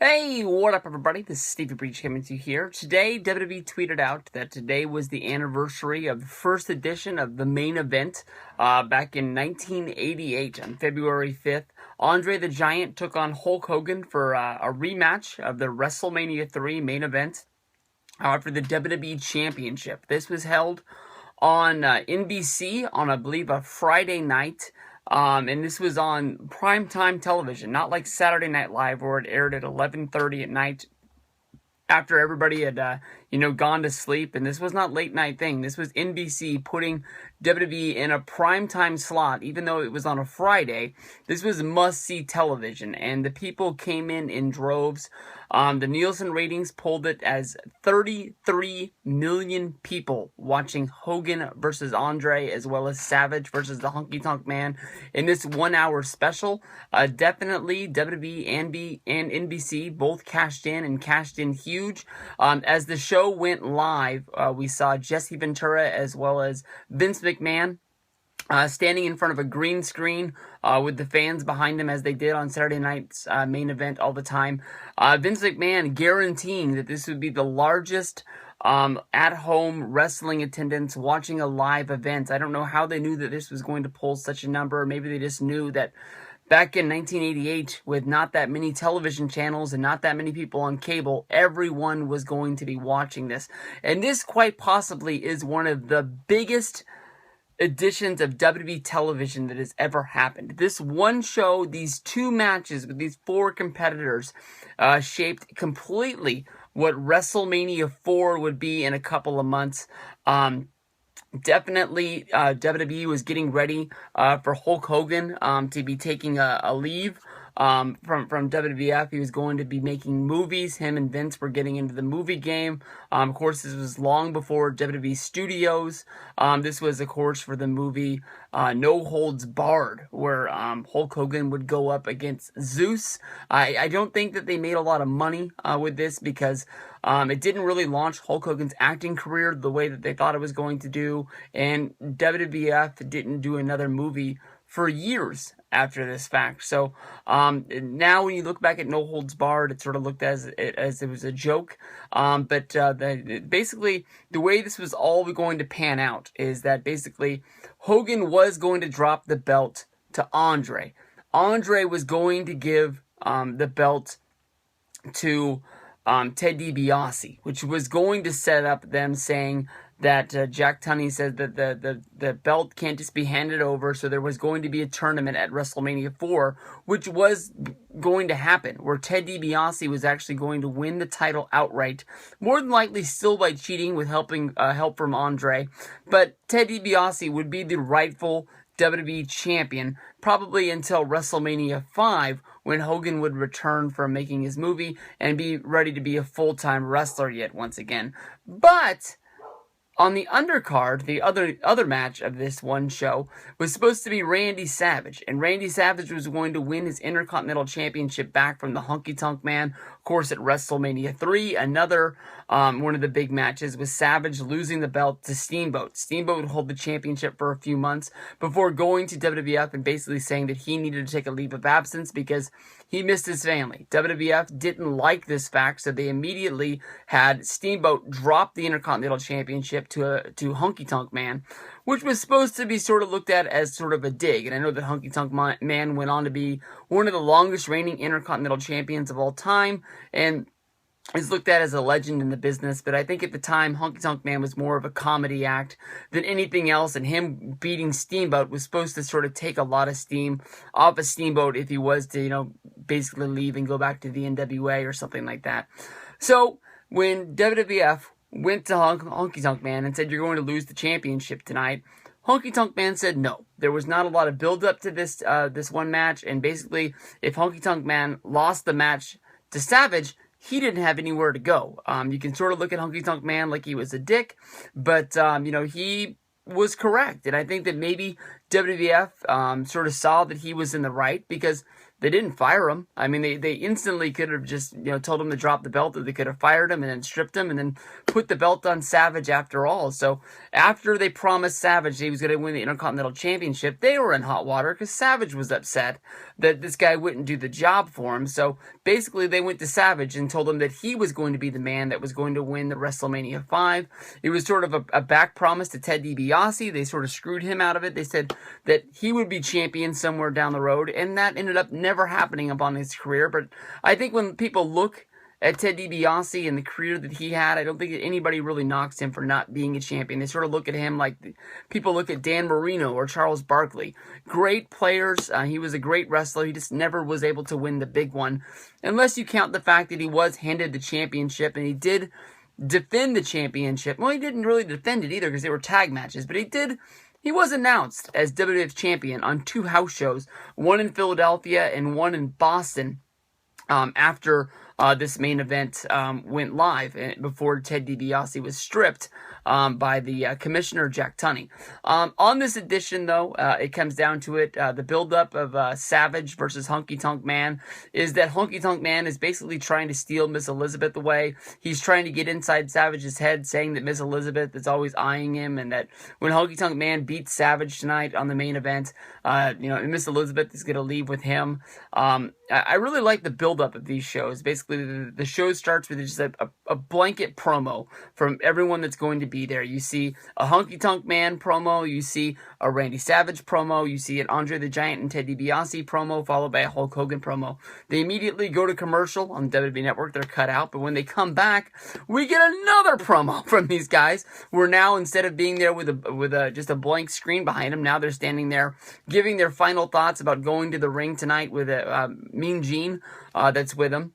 Hey, what up everybody? This is Stevie Breach coming to you here. Today, WWE tweeted out that today was the anniversary of the first edition of the main event back in 1988 on February 5th. Andre the Giant took on Hulk Hogan for a rematch of the WrestleMania 3 main event for the WWE Championship. This was held on NBC on, I believe, a Friday night. And this was on primetime television, not like Saturday Night Live where it aired at 11:30 at night after everybody had, gone to sleep. And this was not late night thing. This was NBC putting WWE in a primetime slot, even though it was on a Friday. This was must-see television, and the people came in droves. The Nielsen ratings pulled it as 33 million people watching Hogan versus Andre, as well as Savage versus the Honky Tonk Man in this 1 hour special. Definitely WWE and NBC both cashed in huge. As the show went live, we saw Jesse Ventura as well as Vince McMahon standing in front of a green screen with the fans behind him, as they did on Saturday night's main event all the time. Vince McMahon guaranteeing that this would be the largest at-home wrestling attendance watching a live event. I don't know how they knew that this was going to pull such a number. Maybe they just knew that back in 1988, with not that many television channels and not that many people on cable, everyone was going to be watching this. And this quite possibly is one of the biggest editions of WWE television that has ever happened. This one show, these two matches with these four competitors, shaped completely what WrestleMania 4 would be in a couple of months. Definitely, WWE was getting ready for Hulk Hogan to be taking a leave from WWF. He was going to be making movies. Him and Vince were getting into the movie game. Of course, this was long before WWE Studios. This was, of course, for the movie No Holds Barred, where Hulk Hogan would go up against Zeus. I don't think that they made a lot of money with this because it didn't really launch Hulk Hogan's acting career the way that they thought it was going to do, and WWF didn't do another movie for years after this fact. So now when you look back at No Holds Barred, it sort of looked as it was a joke. But basically, the way this was all going to pan out is that basically Hogan was going to drop the belt to Andre. Andre was going to give the belt to Ted DiBiase, which was going to set up them saying that Jack Tunney said that the belt can't just be handed over, so there was going to be a tournament at WrestleMania 4, which was going to happen, where Ted DiBiase was actually going to win the title outright, more than likely still by cheating with help from Andre, but Ted DiBiase would be the rightful WWE champion, probably until WrestleMania 5, when Hogan would return from making his movie and be ready to be a full-time wrestler yet once again. But on the undercard, the other match of this one show was supposed to be Randy Savage, and Randy Savage was going to win his Intercontinental Championship back from the Honky Tonk Man. Of course, at WrestleMania 3, another one of the big matches was Savage losing the belt to Steamboat. Steamboat would hold the championship for a few months before going to WWF and basically saying that he needed to take a leave of absence because he missed his family. WWF didn't like this fact, so they immediately had Steamboat drop the Intercontinental Championship to Honky Tonk Man, which was supposed to be sort of looked at as sort of a dig. And I know that Honky Tonk Man went on to be one of the longest reigning Intercontinental Champions of all time, and is looked at as a legend in the business, but I think at the time, Honky Tonk Man was more of a comedy act than anything else, and him beating Steamboat was supposed to sort of take a lot of steam off of Steamboat if he was to, basically leave and go back to the NWA or something like that. So, when WWF went to Honky Tonk Man and said, "You're going to lose the championship tonight," Honky Tonk Man said no. There was not a lot of build-up to this one match, and basically, if Honky Tonk Man lost the match to Savage, he didn't have anywhere to go. You can sort of look at Honky Tonk Man like he was a dick, but, he was correct. And I think that maybe WWF sort of saw that he was in the right, because They didn't fire him. I mean, they instantly could have just, told him to drop the belt, or they could have fired him and then stripped him and then put the belt on Savage after all. So after they promised Savage he was going to win the Intercontinental Championship, they were in hot water because Savage was upset that this guy wouldn't do the job for him. So basically they went to Savage and told him that he was going to be the man that was going to win the WrestleMania 5. It was sort of a back promise to Ted DiBiase. They sort of screwed him out of it. They said that he would be champion somewhere down the road, and that ended up never happening upon his career. But I think when people look at Ted DiBiase and the career that he had, I don't think that anybody really knocks him for not being a champion. They sort of look at him like people look at Dan Marino or Charles Barkley. Great players. He was a great wrestler. He just never was able to win the big one, unless you count the fact that he was handed the championship, and he did defend the championship. Well, he didn't really defend it either because they were tag matches, but he was announced as WWF champion on 2 house shows, one in Philadelphia and one in Boston, after this main event went live, before Ted DiBiase was stripped by the commissioner, Jack Tunney. On this edition, though, it comes down to it. The buildup of Savage versus Honky Tonk Man is that Honky Tonk Man is basically trying to steal Miss Elizabeth away. He's trying to get inside Savage's head, saying that Miss Elizabeth is always eyeing him, and that when Honky Tonk Man beats Savage tonight on the main event, Miss Elizabeth is going to leave with him. I really like the buildup of these shows. Basically, the show starts with just a blanket promo from everyone that's going to be there. You see a Honky Tonk Man promo, you see a Randy Savage promo, you see an Andre the Giant and Ted DiBiase promo, followed by a Hulk Hogan promo. They immediately go to commercial on the WWE Network. They're cut out, but when they come back, we get another promo from these guys. We're now, instead of being there with just a blank screen behind them, now they're standing there giving their final thoughts about going to the ring tonight with Mean Gene that's with them.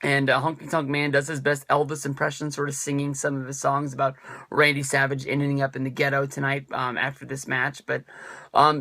And Honky Tonk Man does his best Elvis impression, sort of singing some of his songs about Randy Savage ending up in the ghetto tonight after this match. But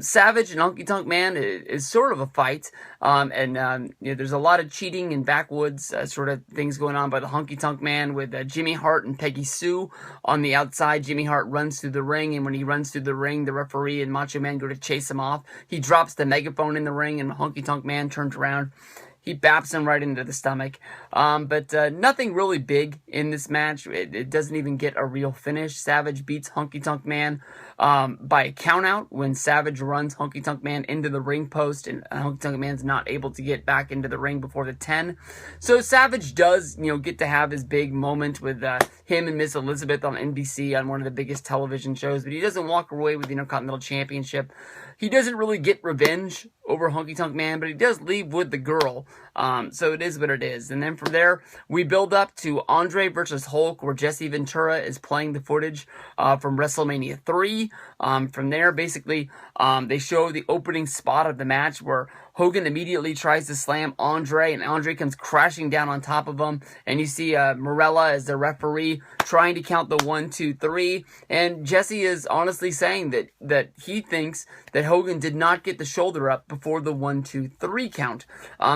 Savage and Honky Tonk Man is sort of a fight. There's a lot of cheating and backwoods sort of things going on by the Honky Tonk Man with Jimmy Hart and Peggy Sue on the outside. Jimmy Hart runs through the ring, and when he runs through the ring, the referee and Macho Man go to chase him off. He drops the megaphone in the ring, and Honky Tonk Man turns around. He baps him right into the stomach. But nothing really big in this match. It doesn't even get a real finish. Savage beats Honky Tonk Man by a countout when Savage runs Honky Tonk Man into the ring post, and Honky Tonk Man's not able to get back into the ring before the 10. So Savage does, get to have his big moment with him and Miss Elizabeth on NBC on one of the biggest television shows, but he doesn't walk away with the Intercontinental Championship. He doesn't really get revenge over Honky Tonk Man, but he does leave with the girl. So it is what it is. And then from there, we build up to Andre versus Hulk, where Jesse Ventura is playing the footage from WrestleMania 3. From there, basically, they show the opening spot of the match where Hogan immediately tries to slam Andre, and Andre comes crashing down on top of him. And you see Morella as the referee trying to count the 1, 2, 3. And Jesse is honestly saying that he thinks that Hogan did not get the shoulder up before the 1, 2, 3 count.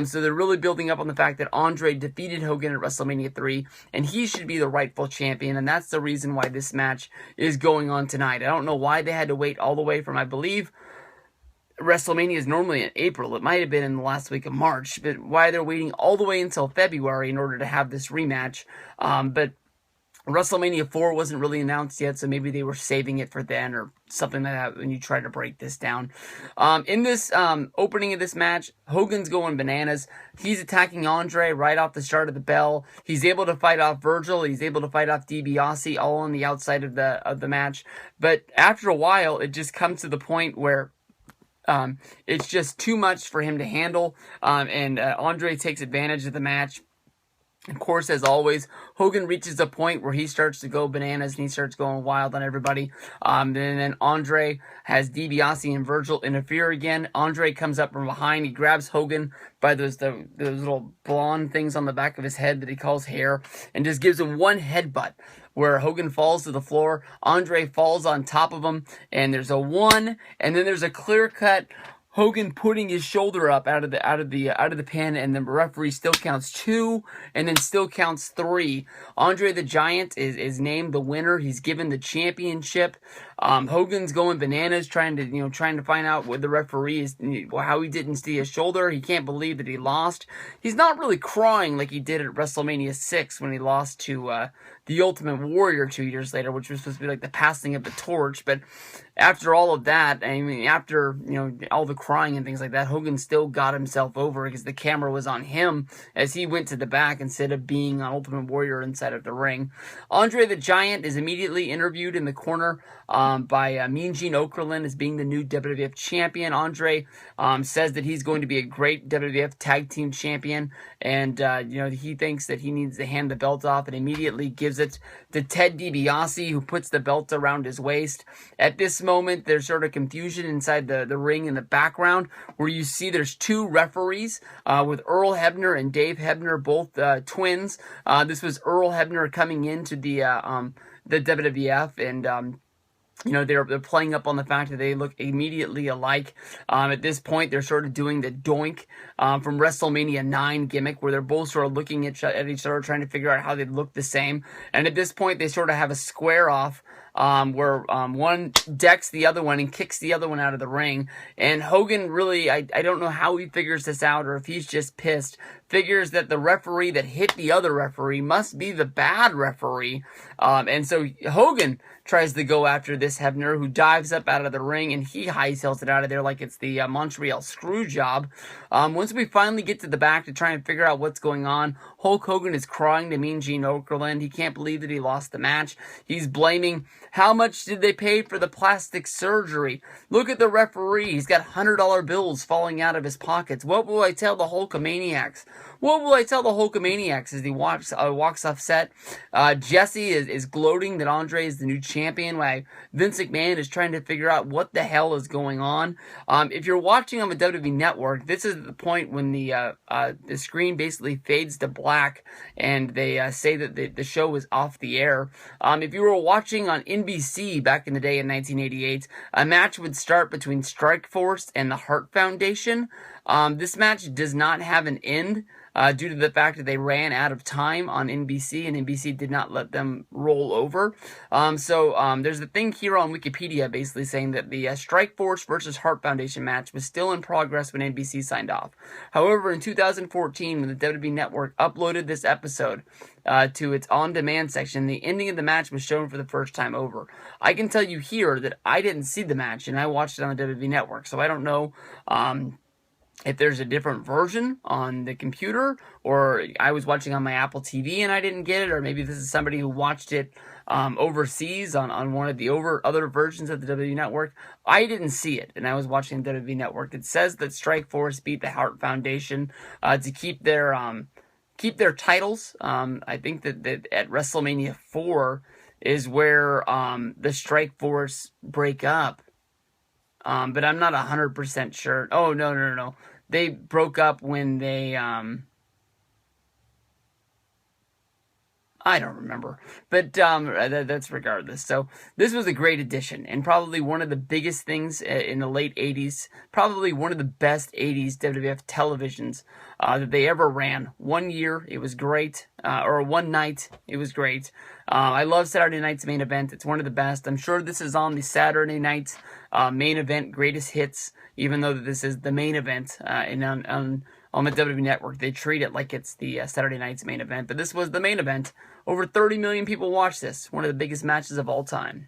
So they're really building up on the fact that Andre defeated Hogan at WrestleMania 3, and he should be the rightful champion. And that's the reason why this match is going on tonight. I don't know why they had to wait all the way from, I believe, WrestleMania is normally in April. It might have been in the last week of March, but why they're waiting all the way until February in order to have this rematch. But WrestleMania 4 wasn't really announced yet, so maybe they were saving it for then or something like that when you try to break this down. In this opening of this match, Hogan's going bananas. He's attacking Andre right off the start of the bell. He's able to fight off Virgil. He's able to fight off DiBiase all on the outside of the match. But after a while, it just comes to the point where it's just too much for him to handle, and Andre takes advantage of the match. Of course, as always, Hogan reaches a point where he starts to go bananas and he starts going wild on everybody. And then Andre has DiBiase and Virgil interfere again. Andre comes up from behind. He grabs Hogan by those little blonde things on the back of his head that he calls hair, and just gives him one headbutt where Hogan falls to the floor. Andre falls on top of him, and there's a 1, and then there's a clear-cut Hogan putting his shoulder up out of the pin, and the referee still counts 2, and then still counts 3. Andre the Giant is named the winner. He's given the championship. Hogan's going bananas, trying to find out what the referee is, how he didn't see his shoulder. He can't believe that he lost. He's not really crying like he did at WrestleMania 6 when he lost to the Ultimate Warrior 2 years later, which was supposed to be like the passing of the torch. But after all of that, I mean, after all the crying and things like that, Hogan still got himself over because the camera was on him as he went to the back instead of being on Ultimate Warrior inside of the ring. Andre the Giant is immediately interviewed in the corner by Mean Gene Okerlund as being the new WWF champion. Andre says that he's going to be a great WWF tag team champion, and he thinks that he needs to hand the belt off, and immediately gives it to Ted DiBiase, who puts the belt around his waist. At this moment, there's sort of confusion inside the ring in the background, where you see there's 2 referees with Earl Hebner and Dave Hebner, both twins. This was Earl Hebner coming into the WWF, and they're playing up on the fact that they look immediately alike. At this point, they're sort of doing the doink from WrestleMania 9 gimmick, where they're both sort of looking at each other, trying to figure out how they look the same. And at this point, they sort of have a square off where one decks the other one and kicks the other one out of the ring. And Hogan really, I don't know how he figures this out, or if he's just pissed, figures that the referee that hit the other referee must be the bad referee. And so Hogan tries to go after this Hebner, who dives up out of the ring, and he hightails it out of there like it's the Montreal screw job. Once we finally get to the back to try and figure out what's going on, Hulk Hogan is crying to Mean Gene Okerlund. He can't believe that he lost the match. He's blaming, how much did they pay for the plastic surgery? Look at the referee. He's got $100 bills falling out of his pockets. What will I tell the Hulkamaniacs? What will I tell the Hulkamaniacs as he walks off set? Jesse is gloating that Andre is the new champion, while Vince McMahon is trying to figure out what the hell is going on. If you're watching on the WWE Network, this is the point when the screen basically fades to black, and they say that the show is off the air. If you were watching on NBC back in the day in 1988, a match would start between Strikeforce and the Hart Foundation. This match does not have an end, due to the fact that they ran out of time on NBC, and NBC did not let them roll over. There's a thing here on Wikipedia basically saying that the Strikeforce versus Hart Foundation match was still in progress when NBC signed off. However, in 2014, when the WWE Network uploaded this episode to its on-demand section, the ending of the match was shown for the first time over. I can tell you here that I didn't see the match, and I watched it on the WWE Network, so I don't know if there's a different version on the computer, or I was watching on my Apple TV and I didn't get it, or maybe this is somebody who watched it overseas on one of the other versions of the WWE Network. I didn't see it, and I was watching the WWE Network. It says that Strikeforce beat the Hart Foundation to keep their titles. I think that at WrestleMania 4 is where the Strikeforce break up. But I'm not 100% sure. Oh, no. They broke up when they, I don't remember, but that's regardless. So this was a great addition, and probably one of the biggest things in the late 80s, probably one of the best 80s WWF televisions that they ever ran. One year, it was great, or one night, it was great. I love Saturday Night's Main Event. It's one of the best. I'm sure this is on the Saturday Night Main Event Greatest Hits, even though this is the main event, and on the WWE Network, they treat it like it's the Saturday Night's Main Event, but this was the main event. Over 30 million people watched this, one of the biggest matches of all time.